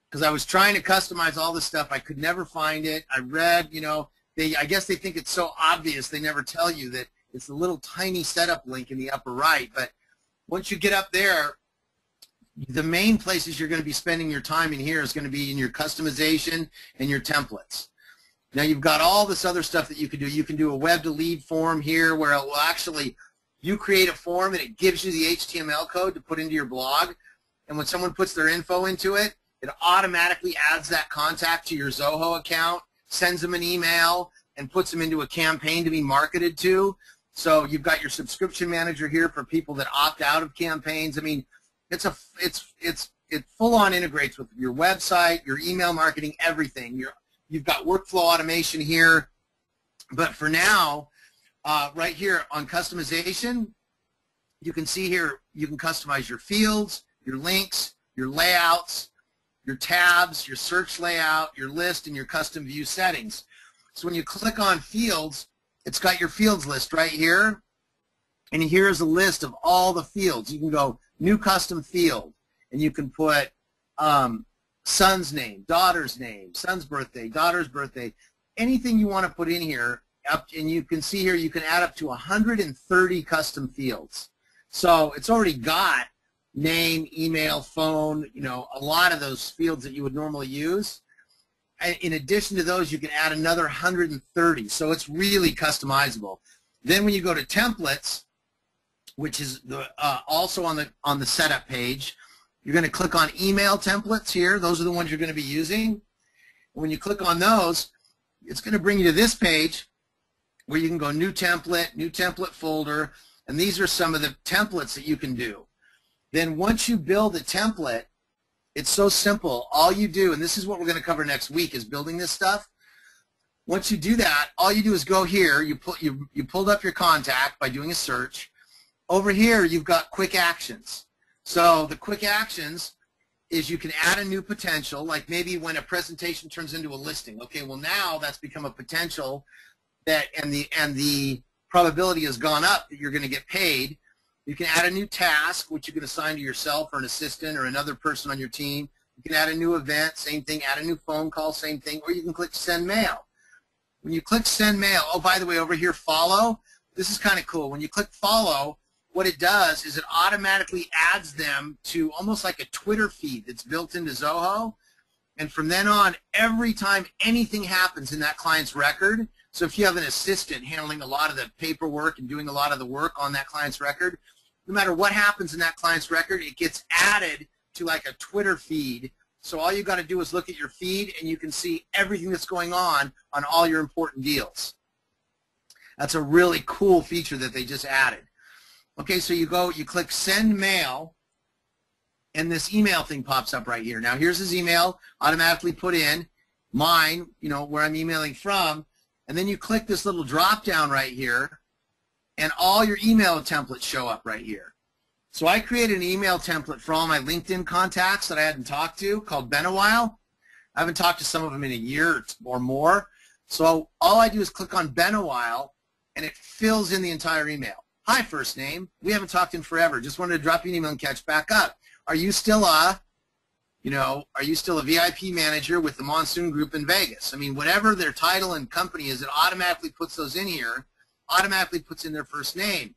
because I was trying to customize all this stuff. I could never find it. I read, I guess they think it's so obvious they never tell you that it's a little tiny setup link in the upper right. But once you get up there, the main places you're going to be spending your time in here is going to be in your customization and your templates. Now you've got all this other stuff that you can do. You can do a web to lead form here where it will actually, you create a form and it gives you the HTML code to put into your blog. And when someone puts their info into it, it automatically adds that contact to your Zoho account, sends them an email, and puts them into a campaign to be marketed to. So you've got your subscription manager here for people that opt out of campaigns. I mean, it full on integrates with your website, your email marketing, everything. You've got workflow automation here. But for now, right here on customization, you can see here you can customize your fields, your links, your layouts, your tabs, your search layout, your list, and your custom view settings. So when you click on fields, it's got your fields list right here. And here's a list of all the fields. You can go new custom field, and you can put son's name, daughter's name, son's birthday, daughter's birthday, anything you want to put in here. And you can see here you can add up to 130 custom fields. So it's already got name, email, phone, a lot of those fields that you would normally use. And in addition to those, you can add another 130. So it's really customizable. Then when you go to templates, which is also on the setup page, you're going to click on email templates here. Those are the ones you're going to be using. When you click on those, it's going to bring you to this page where you can go new template folder, and these are some of the templates that you can do. Then once you build a template, it's so simple. All you do, and this is what we're going to cover next week, is building this stuff. Once you do that, all you do is go here. You pulled up your contact by doing a search. Over here, you've got quick actions. So the quick actions is you can add a new potential, like maybe when a presentation turns into a listing. Okay, well now that's become a potential that, and the probability has gone up that you're going to get paid. You can add a new task, which you can assign to yourself or an assistant or another person on your team. You can add a new event, same thing. Add a new phone call, same thing. Or you can click send mail. When you click send mail, oh, by the way, over here, follow. This is kind of cool. When you click follow, what it does is it automatically adds them to almost like a Twitter feed that's built into Zoho. And from then on, every time anything happens in that client's record, so if you have an assistant handling a lot of the paperwork and doing a lot of the work on that client's record, no matter what happens in that client's record, it gets added to like a Twitter feed. So all you got to do is look at your feed and you can see everything that's going on all your important deals. That's a really cool feature that they just added. Okay, so you click send mail, and this email thing pops up right here. Now here's his email, automatically put in, mine, where I'm emailing from, and then you click this little drop down right here, and all your email templates show up right here. So I created an email template for all my LinkedIn contacts that I hadn't talked to called Been a While. I haven't talked to some of them in a year or more. So all I do is click on been a while, and it fills in the entire email. Hi, first name. We haven't talked in forever. Just wanted to drop you an email and catch back up. Are you still a VIP manager with the Monsoon Group in Vegas? I mean, whatever their title and company is, it automatically puts those in here, automatically puts in their first name.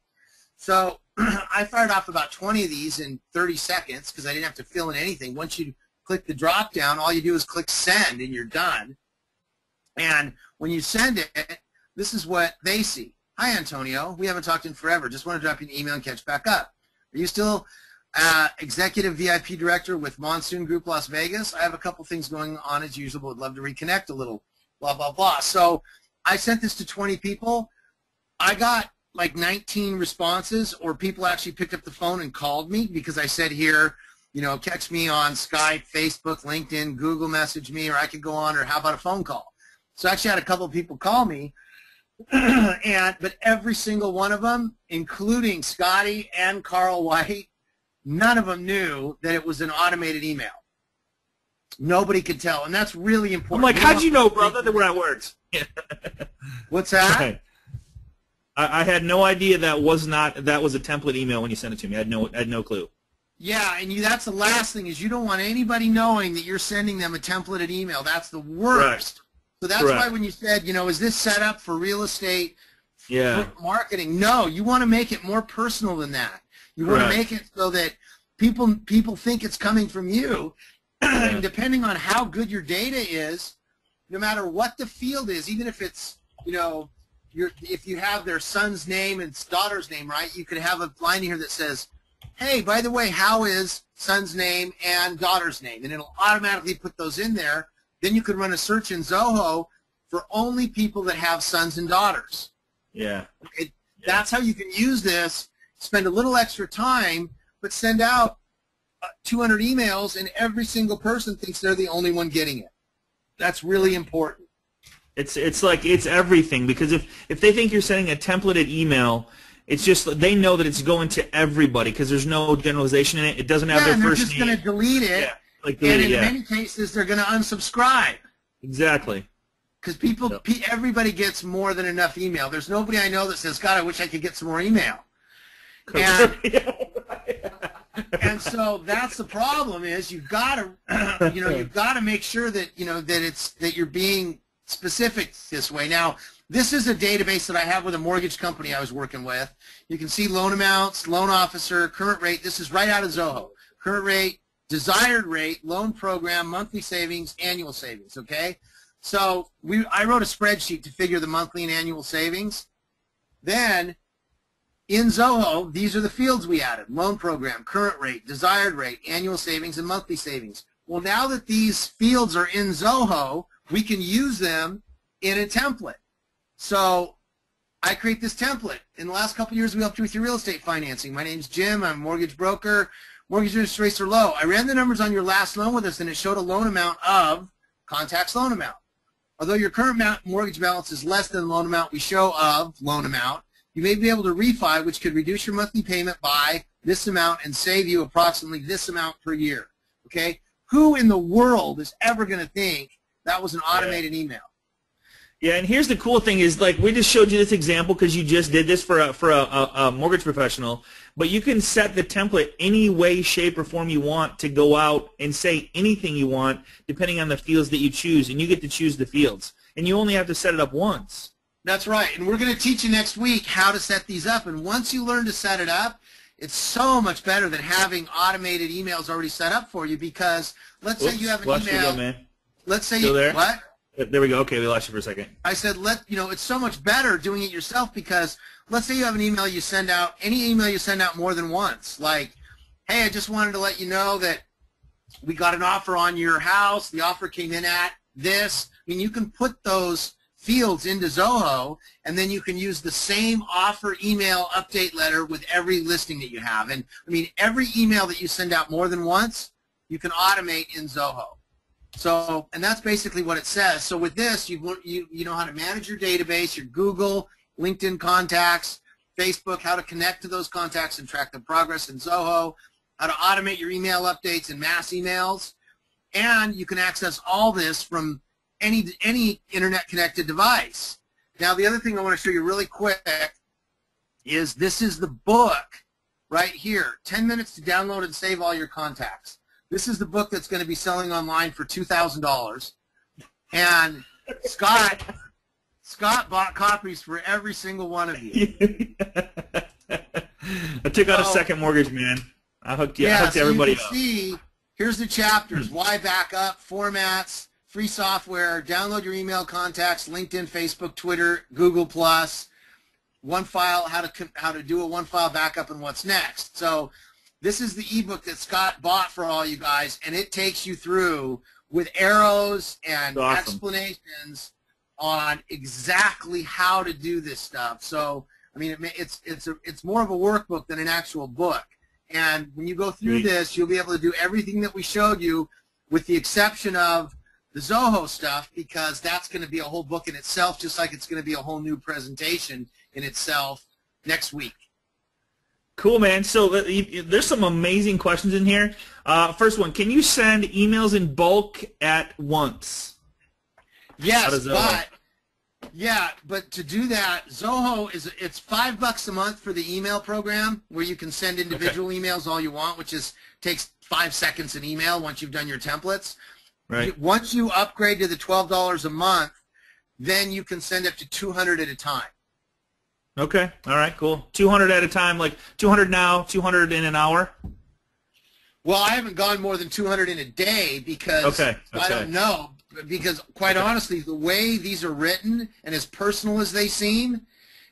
So I fired off about 20 of these in 30 seconds because I didn't have to fill in anything. Once you click the drop down, all you do is click send and you're done. And when you send it, this is what they see. Hi, Antonio. We haven't talked in forever. Just want to drop you an email and catch back up. Are you still Executive VIP Director with Monsoon Group Las Vegas? I have a couple things going on as usual. Would love to reconnect a little, blah, blah, blah. So I sent this to 20 people. I got like 19 responses, or people actually picked up the phone and called me because I said here, catch me on Skype, Facebook, LinkedIn, Google message me, or I could go on, or how about a phone call? So I actually had a couple of people call me, but every single one of them, including Scotty and Carl White, none of them knew that it was an automated email. Nobody could tell, and that's really important. I'm like, how'd you know, brother, that we're at words? What's that? Right. I had no idea that was a template email when you sent it to me. I had no clue. Yeah, and that's the last thing, is you don't want anybody knowing that you're sending them a templated email. That's the worst. Correct. So that's why when you said, is this set up for real estate marketing? No, you want to make it more personal than that. You want to make it so that people think it's coming from you. And depending on how good your data is, no matter what the field is, even if it's, if you have their son's name and daughter's name, right, you could have a line here that says, hey, by the way, how is son's name and daughter's name? And it'll automatically put those in there. Then you could run a search in Zoho for only people that have sons and daughters. Yeah. That's how you can use this, spend a little extra time, but send out 200 emails, and every single person thinks they're the only one getting it. That's really important. It's like it's everything, because if they think you're sending a templated email, it's just they know that it's going to everybody because there's no generalization in it. It doesn't have their first name. They're just going to delete it. Yeah, like delete and in many cases, they're going to unsubscribe. Exactly. Because everybody gets more than enough email. There's nobody I know that says, God, I wish I could get some more email. And so that's the problem, is you've got to, you've got to make sure that, that you're being specific this way. Now, this is a database that I have with a mortgage company I was working with. You can see loan amounts, loan officer, current rate. This is right out of Zoho. Current rate, desired rate, loan program, monthly savings, annual savings, okay? So I wrote a spreadsheet to figure the monthly and annual savings. Then in Zoho, these are the fields we added: loan program, current rate, desired rate, annual savings, and monthly savings. Well, now that these fields are in Zoho, we can use them in a template. So I create this template. In the last couple of years, we helped you with your real estate financing. My name's Jim. I'm a mortgage broker. Mortgage interest rates are low. I ran the numbers on your last loan with us, and it showed a loan amount of contacts loan amount. Although your current mortgage balance is less than the loan amount we show of loan amount, you may be able to refi, which could reduce your monthly payment by this amount and save you approximately this amount per year. Okay? Who in the world is ever going to think that was an automated email? Yeah, and here's the cool thing is, like, we just showed you this example because you just did this for a mortgage professional, but you can set the template any way, shape, or form you want to go out and say anything you want depending on the fields that you choose, and you get to choose the fields. And you only have to set it up once. That's right, and we're going to teach you next week how to set these up, and once you learn to set it up, it's so much better than having automated emails already set up for you, because let's say you have an email. You go, man. Let's say Still there? What? There we go. Okay, we lost you for a second. I said, it's so much better doing it yourself, because let's say you have an email you send out, any email you send out more than once, like, hey, I just wanted to let you know that we got an offer on your house. The offer came in at this. I mean, you can put those fields into Zoho, and then you can use the same offer email update letter with every listing that you have. And, I mean, every email that you send out more than once, you can automate in Zoho. So, and that's basically what it says. So with this, you know how to manage your database, your Google, LinkedIn contacts, Facebook, how to connect to those contacts and track the progress in Zoho, how to automate your email updates and mass emails. and you can access all this from any internet-connected device. Now, the other thing I want to show you really quick is this is the book right here, 10 minutes to download and save all your contacts. This is the book that's going to be selling online for $2,000. And Scott bought copies for every single one of you. I took out a second mortgage, man. I hooked everybody up. See, here's the chapters: why backup, formats, free software, download your email contacts, LinkedIn, Facebook, Twitter, Google+, one file, how to do a one file backup, and what's next. So this is the ebook that Scott bought for all you guys, and it takes you through with arrows and explanations on exactly how to do this stuff. So I mean, it's more of a workbook than an actual book. And when you go through this, you'll be able to do everything that we showed you, with the exception of the Zoho stuff, because that's going to be a whole book in itself, just like it's going to be a whole new presentation in itself next week. Cool, man. So there's some amazing questions in here. First one, can you send emails in bulk at once? Yes, but to do that, Zoho it's $5 a month for the email program, where you can send individual emails all you want, which takes 5 seconds an email once you've done your templates. Right. Once you upgrade to the $12 a month, then you can send up to 200 at a time. Okay. All right. Cool. 200 at a time, like 200 now, 200 in an hour. Well, I haven't gone more than 200 in a day because I don't know. Because quite honestly, the way these are written and as personal as they seem,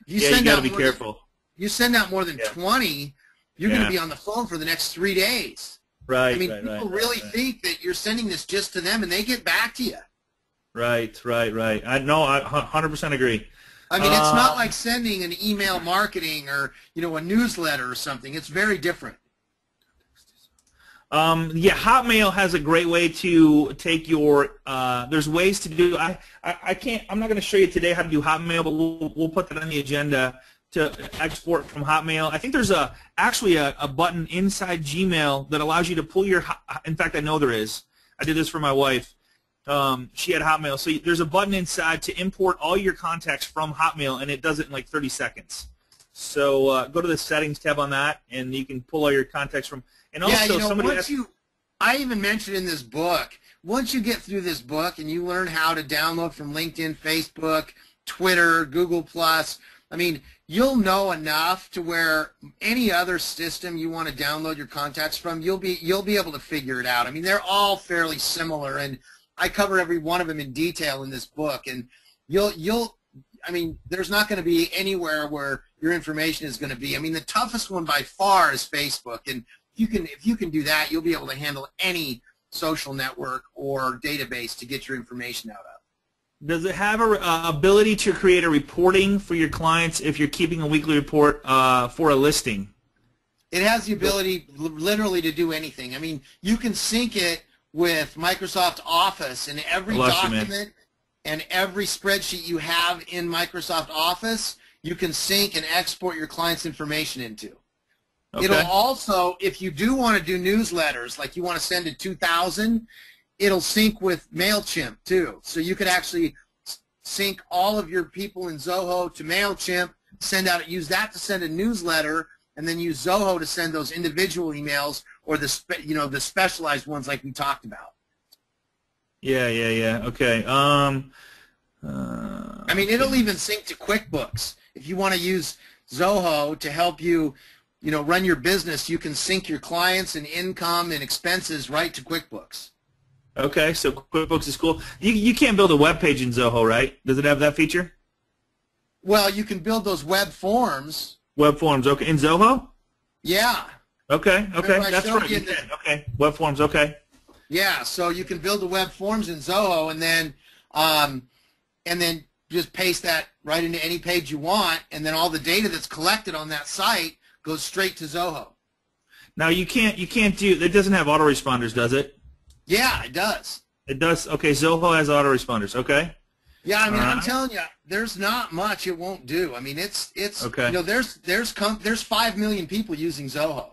you got to be careful. You send out more than 20, you're going to be on the phone for the next 3 days. Right. I mean, people really think that you're sending this just to them, and they get back to you. Right. I 100% agree. I mean, it's not like sending an email marketing or a newsletter or something. It's very different. Hotmail has a great way to take your. There's ways to do. I'm not going to show you today how to do Hotmail, but we'll put that on the agenda to export from Hotmail. I think there's actually a button inside Gmail that allows you to pull your. In fact, I know there is. I did this for my wife. She had Hotmail, so there's a button inside to import all your contacts from Hotmail, and it does it in like 30 seconds. So go to the settings tab on that, and you can pull all your contacts from. And also, I even mentioned in this book, once you get through this book and you learn how to download from LinkedIn, Facebook, Twitter, Google+, I mean, you'll know enough to where any other system you want to download your contacts from, you'll be able to figure it out. I mean, they're all fairly similar, and I cover every one of them in detail in this book. And I mean, there's not going to be anywhere where your information is going to be. I mean, the toughest one by far is Facebook, and if you can do that, you'll be able to handle any social network or database to get your information out of. Does it have a ability to create a reporting for your clients if you're keeping a weekly report for a listing? It has the ability literally to do anything. I mean, you can sync it with Microsoft Office, and every document and every spreadsheet you have in Microsoft Office, you can sync and export your client's information into. Okay. It'll also, if you do want to do newsletters, like you want to send to 2,000, it'll sync with MailChimp too. So you could actually sync all of your people in Zoho to MailChimp, use that to send a newsletter, and then use Zoho to send those individual emails or the specialized ones like we talked about. Yeah. Okay. I mean, it'll even sync to QuickBooks. If you want to use Zoho to help you, run your business, you can sync your clients and income and expenses right to QuickBooks. Okay, so QuickBooks is cool. You can't build a web page in Zoho, right? Does it have that feature? Well, you can build those web forms. Web forms, okay. In Zoho? Yeah. Okay. That's right. Okay, web forms, okay. Yeah, so you can build the web forms in Zoho, and then just paste that right into any page you want, and then all the data that's collected on that site goes straight to Zoho. Now you can't do it. Doesn't have autoresponders, does it? Yeah, it does. It does. Okay, Zoho has autoresponders. Okay. Yeah, I mean, I'm telling you, there's not much it won't do. I mean, it's okay. There's 5 million people using Zoho.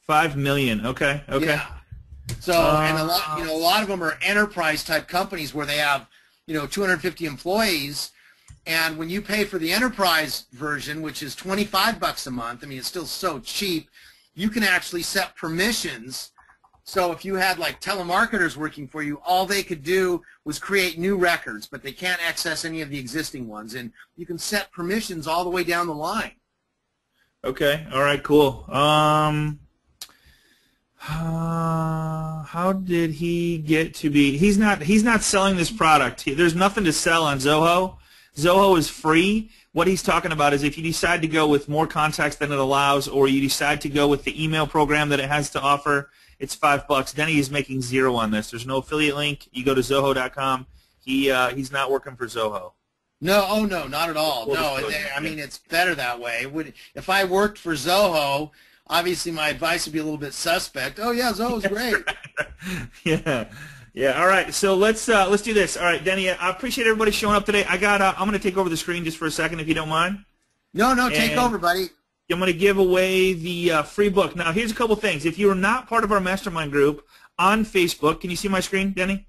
5 million. Okay. Yeah. So, and a lot of them are enterprise type companies where they have, 250 employees. And when you pay for the enterprise version, which is $25 a month, I mean, it's still so cheap, you can actually set permissions. So if you had like telemarketers working for you, all they could do was create new records, but they can't access any of the existing ones. And you can set permissions all the way down the line. Okay. All right. Cool. How did he get to be? He's not selling this product. There's nothing to sell on Zoho. Zoho is free. What he's talking about is if you decide to go with more contacts than it allows, or you decide to go with the email program that it has to offer, it's $5. Denny is making zero on this. There's no affiliate link. You go to Zoho.com. He's not working for Zoho. No, oh no, not at all. No, I mean it's better that way. If I worked for Zoho, obviously my advice would be a little bit suspect. Oh yeah, Zoho's great. Yeah. All right. So let's do this. All right, Denny. I appreciate everybody showing up today. I'm going to take over the screen just for a second, if you don't mind. No, take over, buddy. I'm going to give away the free book. Now, here's a couple things. If you're not part of our mastermind group on Facebook, can you see my screen, Denny?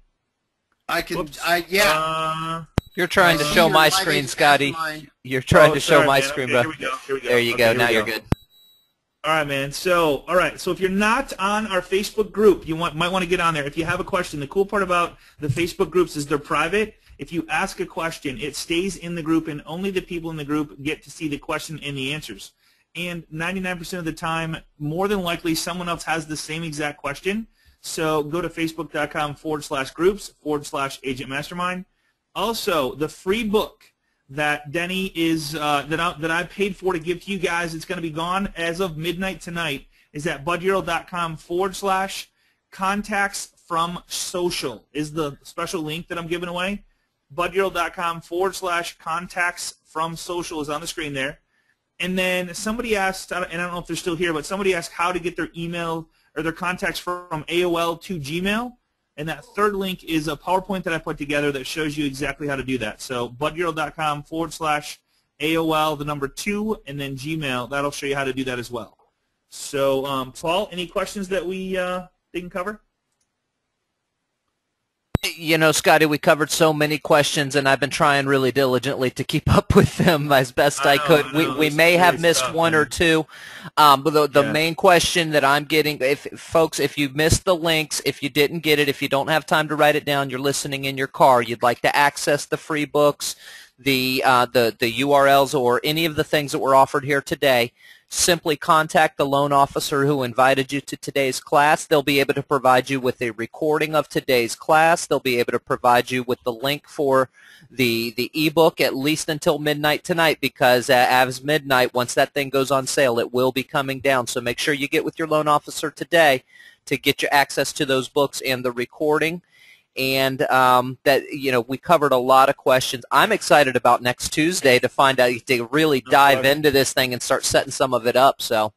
I can. Whoops. Yeah. You're trying to show my screen, Scotty. You're trying to show my screen, bro. Here we go. There you go. Now you're good. All right, man. So if you're not on our Facebook group, you might want to get on there. If you have a question, the cool part about the Facebook groups is they're private. If you ask a question, it stays in the group, and only the people in the group get to see the question and the answers. And 99% of the time, more than likely, someone else has the same exact question. So go to facebook.com/groups/Agent Mastermind. Also, the free book that Denny is that I paid for to give to you guys, it's going to be gone as of midnight tonight, is at budyurl.com/contacts from social is the special link that I'm giving away. budyurl.com/contacts from social is on the screen there. And then somebody asked, and I don't know if they're still here, but somebody asked how to get their email or their contacts from AOL to Gmail. And that third link is a PowerPoint that I put together that shows you exactly how to do that. So budyurl.com/AOL, the number 2, and then Gmail. That'll show you how to do that as well. So, Paul, any questions that we didn't cover? Scotty, we covered so many questions, and I've been trying really diligently to keep up with them as best I could. We may have missed one or two. But the main question that I'm getting, folks, if you missed the links, if you didn't get it, if you don't have time to write it down, you're listening in your car, you'd like to access the free books, the URLs, or any of the things that were offered here today, simply contact the loan officer who invited you to today's class. They'll be able to provide you with a recording of today's class. They'll be able to provide you with the link for the ebook at least until midnight tonight, because as midnight, once that thing goes on sale, it will be coming down. So make sure you get with your loan officer today to get your access to those books and the recording. And we covered a lot of questions. I'm excited about next Tuesday to find out, to really dive into this thing and start setting some of it up. So,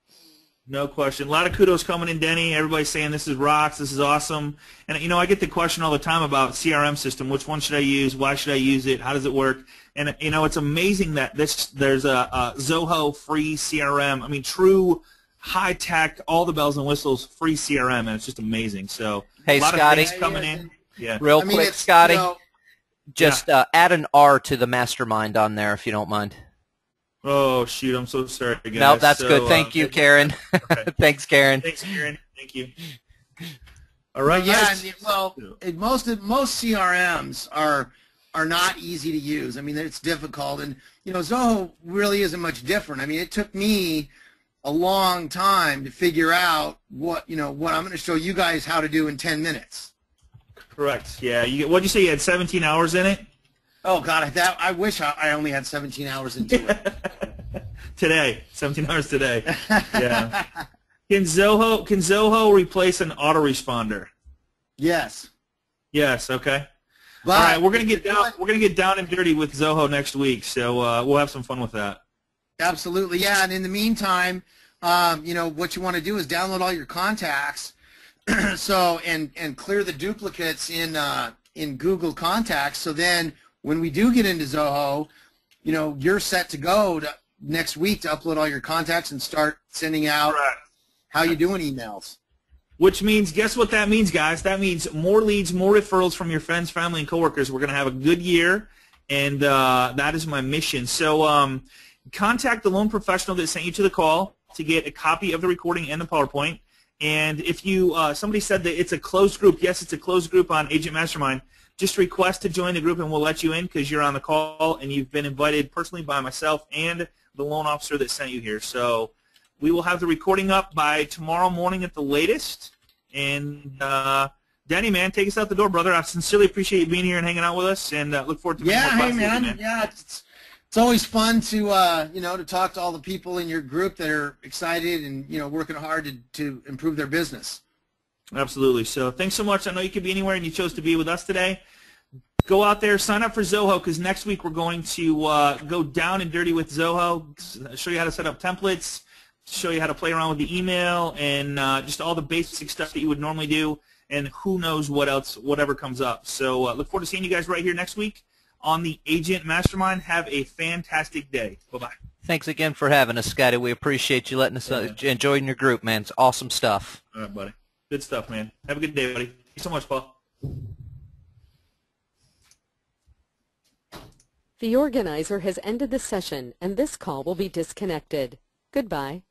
no question. A lot of kudos coming in, Denny. Everybody's saying this is rocks, this is awesome. And I get the question all the time about CRM system. Which one should I use? Why should I use it? How does it work? And it's amazing that there's a Zoho free CRM. I mean, true high tech, all the bells and whistles, free CRM, and it's just amazing. So, hey, a lot Scotty, of things coming in. Yeah. Real quick, Scotty, just add an R to the mastermind on there if you don't mind. Oh, shoot, I'm so sorry, guys. No, that's good. Thank you, Karen. Okay. Thanks, Karen. Thanks, Karen. Thank you. All right, guys. Most CRMs are not easy to use. I mean, it's difficult, and Zoho really isn't much different. I mean, it took me a long time to figure out what I'm going to show you guys how to do in 10 minutes. Correct. Yeah. What'd you say? You had 17 hours in it? Oh God, I wish I only had 17 hours into it. Today, 17 hours today. Yeah. Can Zoho replace an autoresponder? Yes. Yes. Okay. But all right, we're gonna get down and dirty with Zoho next week, so we'll have some fun with that. Absolutely. Yeah. And in the meantime, what you want to do is download all your contacts. So and clear the duplicates in Google Contacts. So then when we do get into Zoho, you're set to go next week to upload all your contacts and start sending out how you doing emails. Which means, guess what that means, guys? That means more leads, more referrals from your friends, family, and coworkers. We're going to have a good year, and that is my mission. So contact the loan professional that sent you to the call to get a copy of the recording and the PowerPoint. And if you somebody said that it's a closed group, yes, it's a closed group on Agent Mastermind. Just request to join the group, and we'll let you in because you're on the call, and you've been invited personally by myself and the loan officer that sent you here. So we will have the recording up by tomorrow morning at the latest. And Denny, man, take us out the door, brother. I sincerely appreciate you being here and hanging out with us, and look forward to more classes with you, man. Yeah, it's always fun to to talk to all the people in your group that are excited and working hard to improve their business. Absolutely. So thanks so much. I know you could be anywhere, and you chose to be with us today. Go out there, sign up for Zoho, because next week we're going to go down and dirty with Zoho, show you how to set up templates, show you how to play around with the email, and just all the basic stuff that you would normally do, and who knows what else, whatever comes up. So look forward to seeing you guys right here next week on the Agent Mastermind. Have a fantastic day. Bye-bye. Thanks again for having us, Scotty. We appreciate you letting us enjoy your group, man. It's awesome stuff. All right, buddy. Good stuff, man. Have a good day, buddy. Thanks so much, Paul. The organizer has ended the session, and this call will be disconnected. Goodbye.